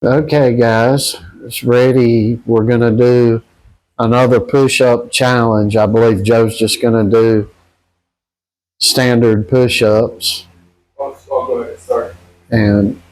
Okay, guys, it's ready. We're going to do another push up challenge. I believe Joe's just going to do standard push ups. I'll go ahead and start. And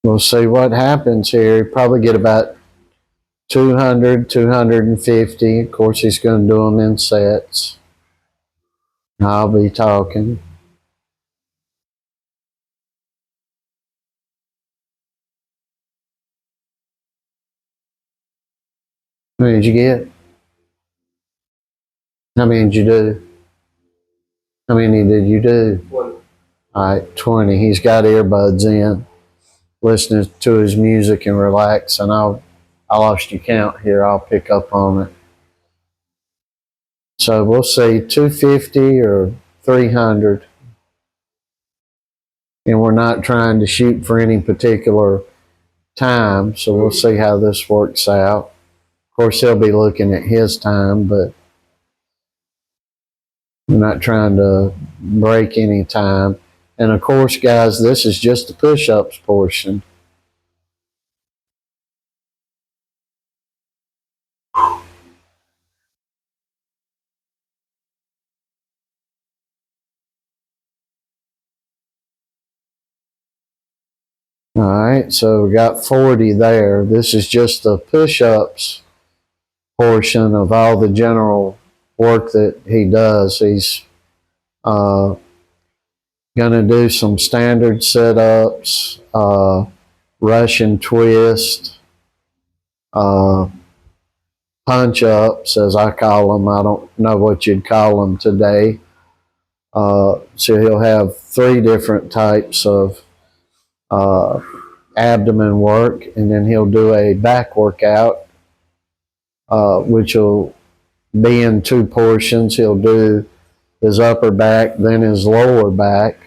we'll see what happens here. He'll probably get about 200, 250. Of course, he's going to do them in sets. I'll be talking. How many did you get? How many did you do? How many did you do? 20. All right, 20. He's got earbuds in, listening to his music and relax. And I lost your count here. I'll pick up on it. So we'll say 250 or 300. And we're not trying to shoot for any particular time. So we'll see how this works out. Of course, he'll be looking at his time, but we're not trying to break any time. And of course, guys, this is just the push ups portion. All right, so we got 40 there. This is just the push ups portion of all the general work that he does. He's going to do some standard setups, Russian twist, uh, punch ups, as I call them. I don't know what you'd call them today. So he'll have 3 different types of abdomen work, and then he'll do a back workout, which will be in 2 portions. He'll do his upper back, then his lower back,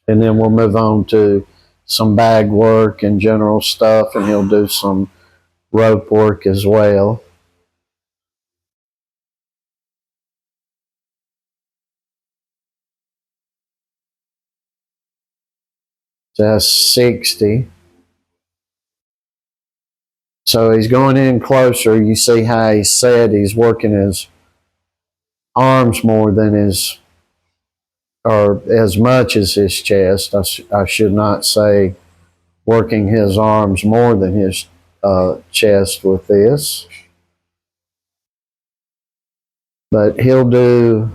and then we'll move on to some bag work and general stuff, and he'll do some rope work as well. So that's 60. So he's going in closer. You see how he said he's working his arms more than his, or as much as his chest. I should not say working his arms more than his chest with this. But he'll do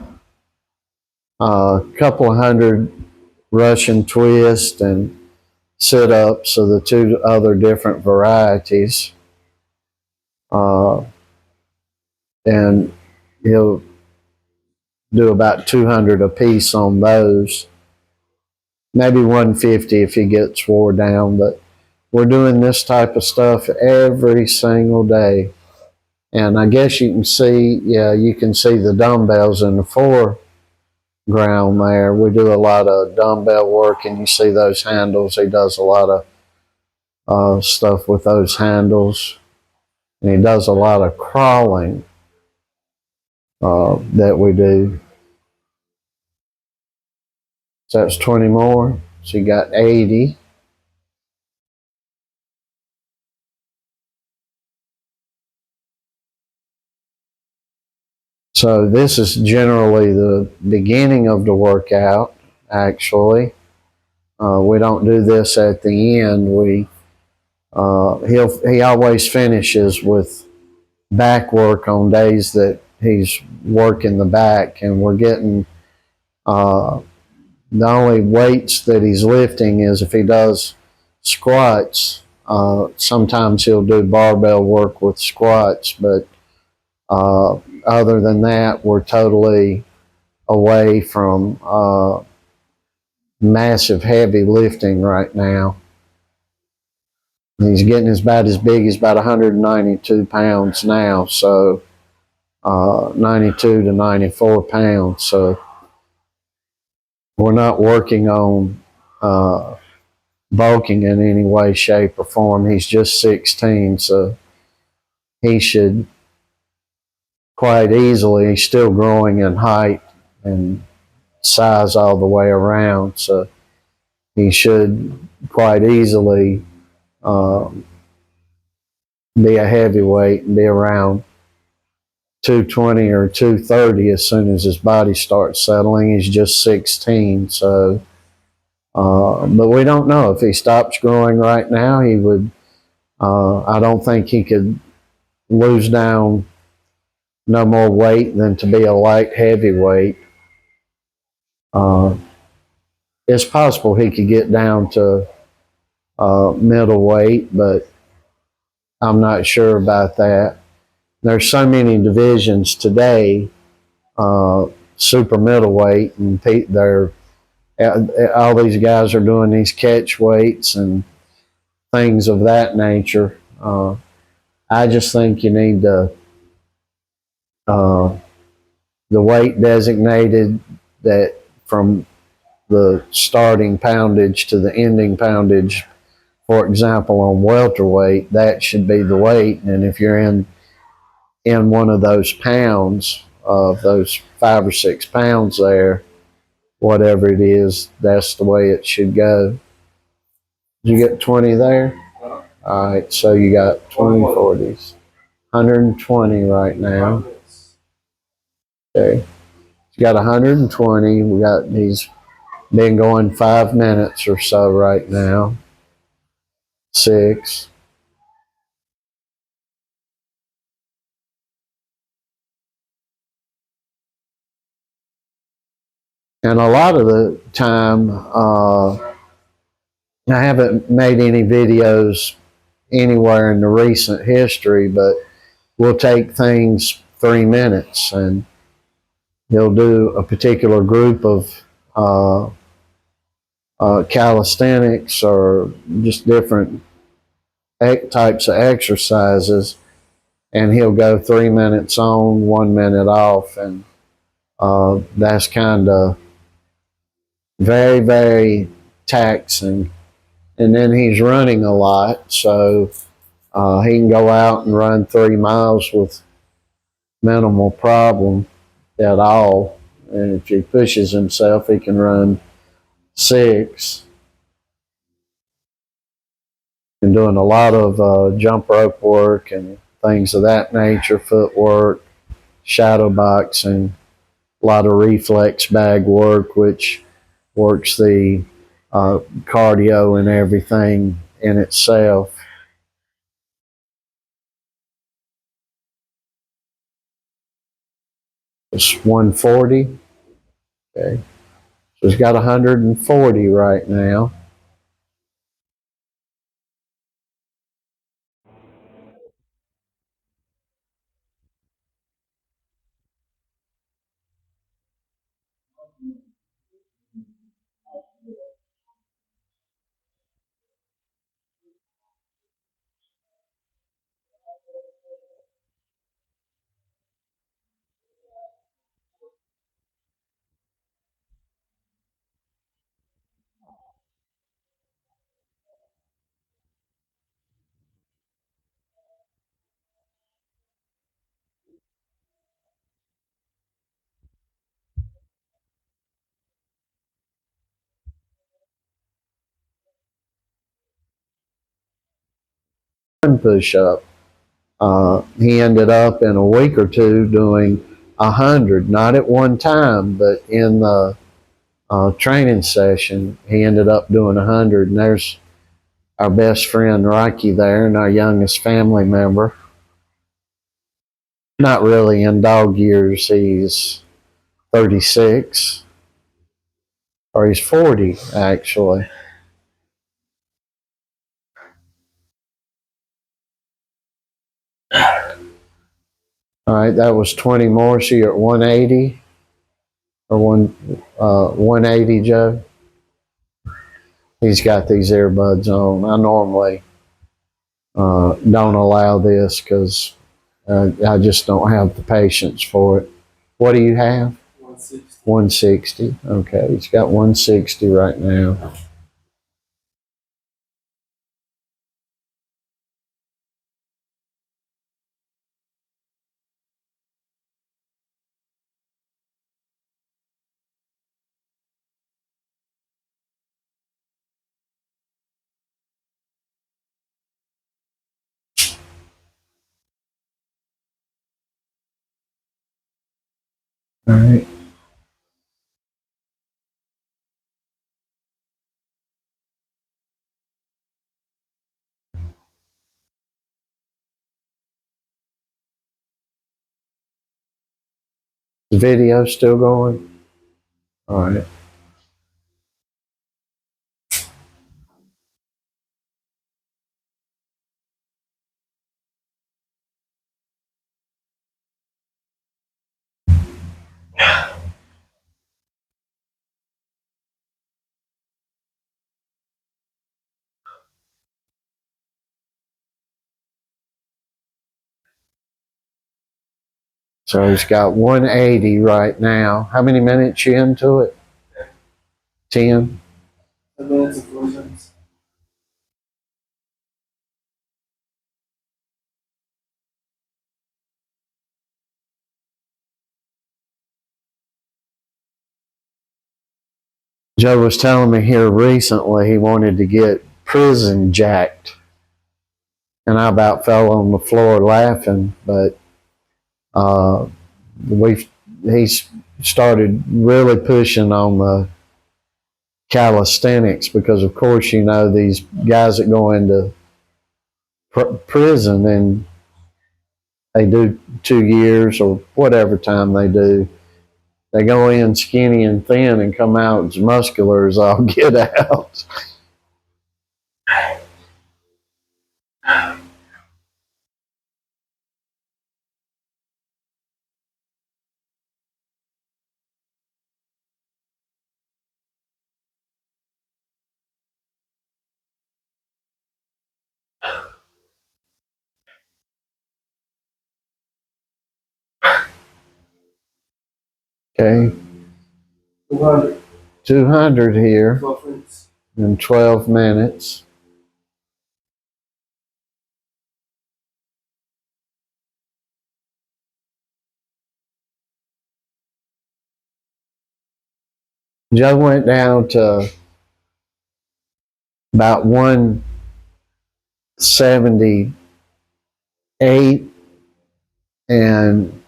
a couple of hundred Russian twist and sit-ups of the 2 other different varieties. And he'll do about 200 a piece on those. Maybe 150 if he gets wore down, but we're doing this type of stuff every single day. And I guess you can see, you can see the dumbbells in the foreground there. We do a lot of dumbbell work, and you see those handles. He does a lot of stuff with those handles. And he does a lot of crawling that we do. So that's 20 more. So you got 80. So this is generally the beginning of the workout, actually. We don't do this at the end. He always finishes with back work on days that he's working the back, and we're getting the only weights that he's lifting is if he does squats. Sometimes he'll do barbell work with squats, but other than that, we're totally away from massive heavy lifting right now. He's getting about as big as about 192 pounds now, so 92 to 94 pounds. So we're not working on bulking in any way, shape, or form. He's just 16, so he should quite easily, he's still growing in height and size all the way around. So he should quite easily uh, be a heavyweight and be around 220 or 230 as soon as his body starts settling. He's just 16, so but we don't know if he stops growing right now. He would. I don't think he could lose down no more weight than to be a light heavyweight. Uh, it's possible he could get down to middleweight, but I'm not sure about that. There's so many divisions today, super middleweight, and they're all these guys are doing these catch weights and things of that nature. I just think you need uh, the weight designated that from the starting poundage to the ending poundage. For example, on welterweight, that should be the weight, and if you're in one of those pounds of those 5 or 6 pounds there, whatever it is, that's the way it should go. Did you get 20 there? All right, so you got 20 40s. 120 right now. Okay. You got 120. He's been going 5 minutes or so right now. 6. And a lot of the time, I haven't made any videos anywhere in the recent history, but we'll take things 3 minutes and he'll do a particular group of uh, calisthenics or just different types of exercises, and he'll go 3 minutes on, 1 minute off, and that's kind of very, very taxing. And then he's running a lot, so he can go out and run 3 miles with minimal problem at all. And if he pushes himself, he can run 6. And doing a lot of jump rope work and things of that nature, footwork, shadow boxing, a lot of reflex bag work, which works the cardio and everything in itself. It's 140. Okay. So he's got 140 right now. One push up. He ended up in a week or two doing 100, not at one time, but in the training session, he ended up doing 100. And there's our best friend Rocky there, and our youngest family member. Not really in dog years. He's 36, or he's 40 actually. All right, that was 20 more. So you're at 180 or 180, Joe. He's got these earbuds on. I normally don't allow this because I just don't have the patience for it. What do you have? 160. 160. Okay, he's got 160 right now. All right. The video still going? All right. So he's got 180 right now. How many minutes you into it? 10? 10 minutes and 4 seconds. Joe was telling me here recently he wanted to get prison jacked. And I about fell on the floor laughing, but uh, he's started really pushing on the calisthenics because, of course, you know, these guys that go into prison and they do 2 years or whatever time they do, they go in skinny and thin and come out as muscular as all get out. Okay, 200. 200 here 12 minutes. in 12 minutes. Joe went down to about 178, and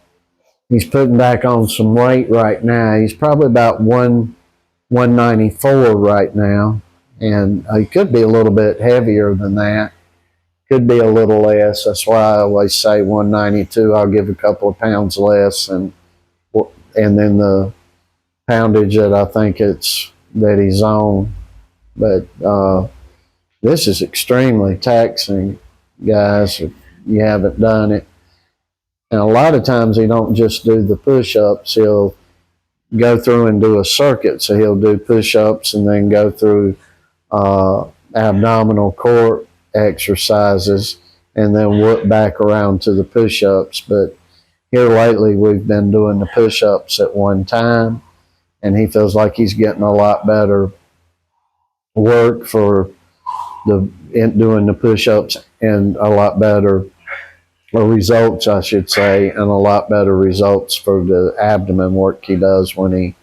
he's putting back on some weight right now. He's probably about 194 right now, and he could be a little bit heavier than that. Could be a little less. That's why I always say 192. I'll give a couple of pounds less, and then the poundage that I think it's that he's on. But this is extremely taxing, guys, if you haven't done it. And a lot of times he don't just do the push-ups. He'll go through and do a circuit. So he'll do push-ups and then go through abdominal core exercises and then work back around to the push-ups. But here lately we've been doing the push-ups at one time, and he feels like he's getting a lot better work for doing the push-ups and a lot better results, I should say, and a lot better results for the abdomen work he does when he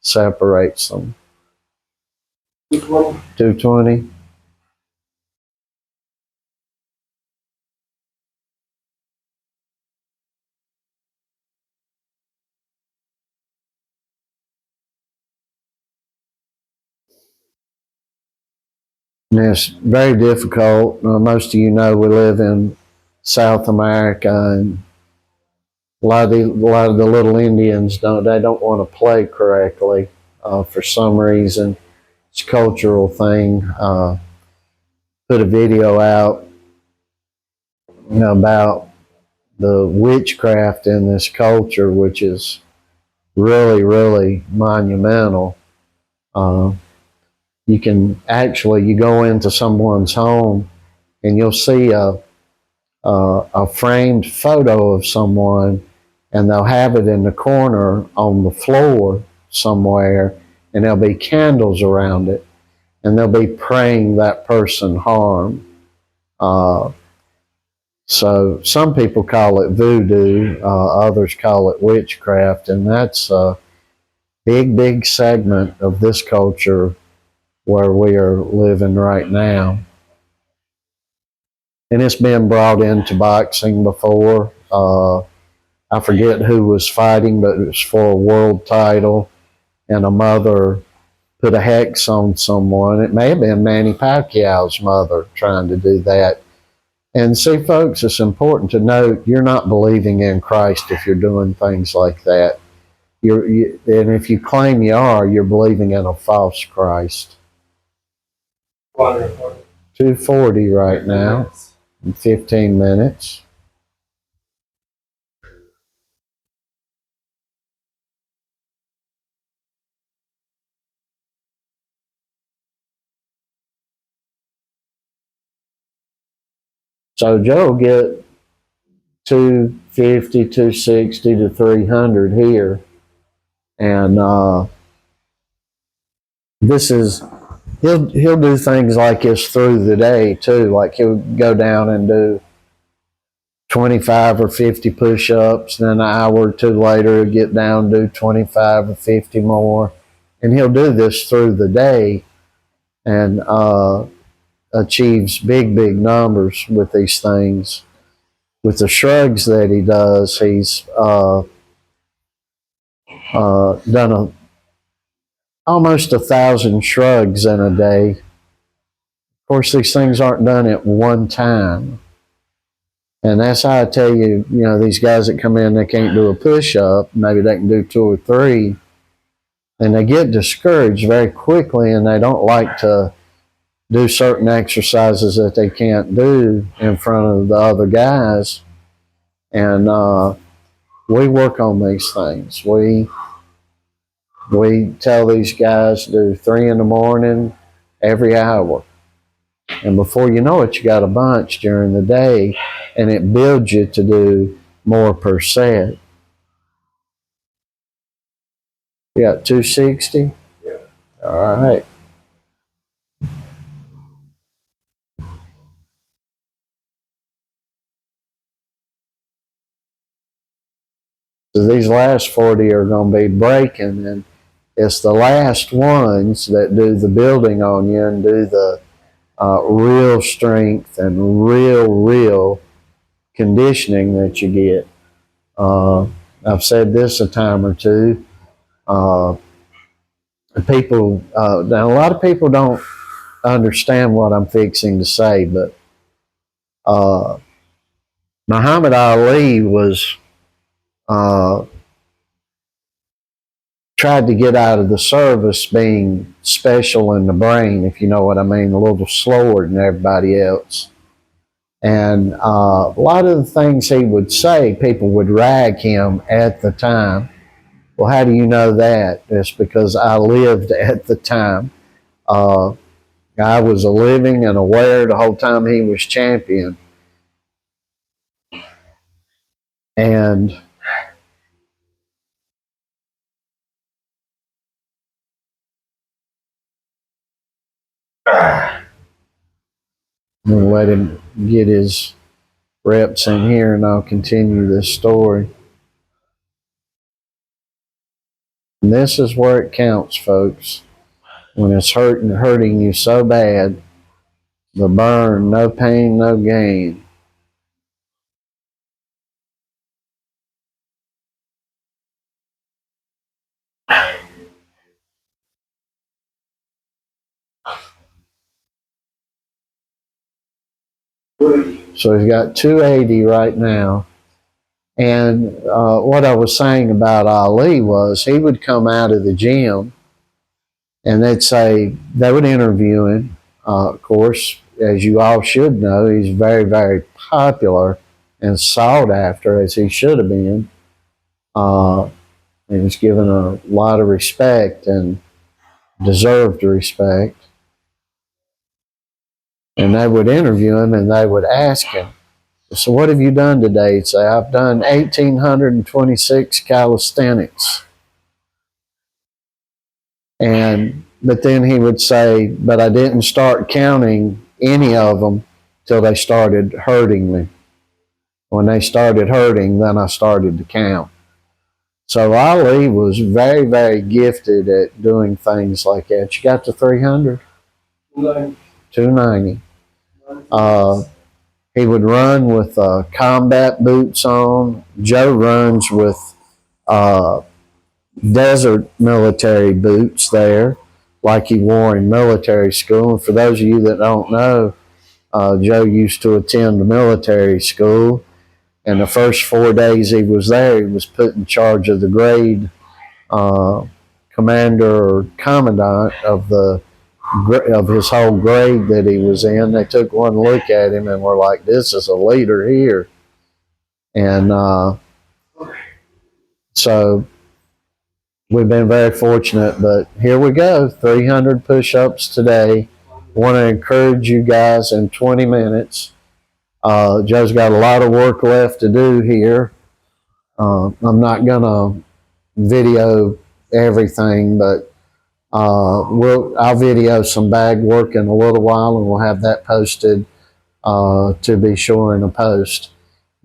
separates them. 220. 220. And it's very difficult. Most of you know we live in South America, and a lot of the little Indians don't want to play correctly for some reason. It's a cultural thing. Put a video out, you know, about the witchcraft in this culture, which is really, really monumental. Uh, you can actually, you go into someone's home and you'll see a framed photo of someone, and they'll have it in the corner on the floor somewhere, and there'll be candles around it, and they'll be praying that person harm. So some people call it voodoo, others call it witchcraft, and that's a big, big segment of this culture where we are living right now. And it's been brought into boxing before. I forget who was fighting, but it was for a world title, and a mother put a hex on someone. It may have been Manny Pacquiao's mother trying to do that. And see, folks, it's important to note you're not believing in Christ if you're doing things like that. And if you claim you are, you're believing in a false Christ. 240 right now, in 15 minutes. So Joe will get 250, 260 to 300 here. And this is, he'll do things like this through the day too. Like he'll go down and do 25 or 50 push-ups, then an hour or two later he'll get down and do 25 or 50 more. And he'll do this through the day and achieves big numbers with these things. With the shrugs that he does, he's done almost 1,000 shrugs in a day. Of course, these things aren't done at one time. And that's how I tell you, these guys that come in, they can't do a push-up, maybe they can do 2 or 3, and they get discouraged very quickly, and they don't like to do certain exercises that they can't do in front of the other guys. And we work on these things. We tell these guys to do 3 in the morning every hour. And before you know it, you got a bunch during the day, and it builds you to do more per set. You got 260? Yeah. All right. So these last 40 are going to be breaking, and it's the last ones that do the building on you and do the real strength and real conditioning that you get. I've said this a time or two. People, now a lot of people don't understand what I'm fixing to say, but Muhammad Ali was tried to get out of the service being special in the brain, if you know what I mean, a little slower than everybody else. And a lot of the things he would say, people would rag him at the time. Well, how do you know that? It's because I lived at the time. I was living and aware the whole time he was champion. And I'm going to let him get his reps in here, and I'll continue this story. And this is where it counts, folks. When it's hurting you so bad, the burn, no pain, no gain. So he's got 280 right now. And what I was saying about Ali was he would come out of the gym and they would interview him. Of course, as you all should know, he's very popular and sought after, as he should have been. He was given a lot of respect and deserved respect. And they would interview him and they would ask him, so what have you done today? He'd say, I've done 1,826 calisthenics. But then he would say, but I didn't start counting any of them till they started hurting me. When they started hurting, then I started to count. So Ali was very gifted at doing things like that. You got to 300? 290. He would run with combat boots on. Joe runs with uh, desert military boots there, like he wore in military school. And for those of you that don't know, Joe used to attend the military school, and the first 4 days he was there, he was put in charge of the grade commander or commandant of his whole grade that he was in. They took one look at him and were like, "This is a leader here." And so we've been very fortunate, but here we go, 300 push-ups today. Want to encourage you guys in 20 minutes. Joe's got a lot of work left to do here. I'm not going to video everything, but I'll video some bag work in a little while, and we'll have that posted to be sure in a post.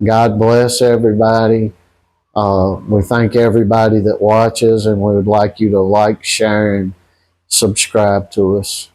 God bless everybody. We thank everybody that watches, and we would like you to like, share, and subscribe to us.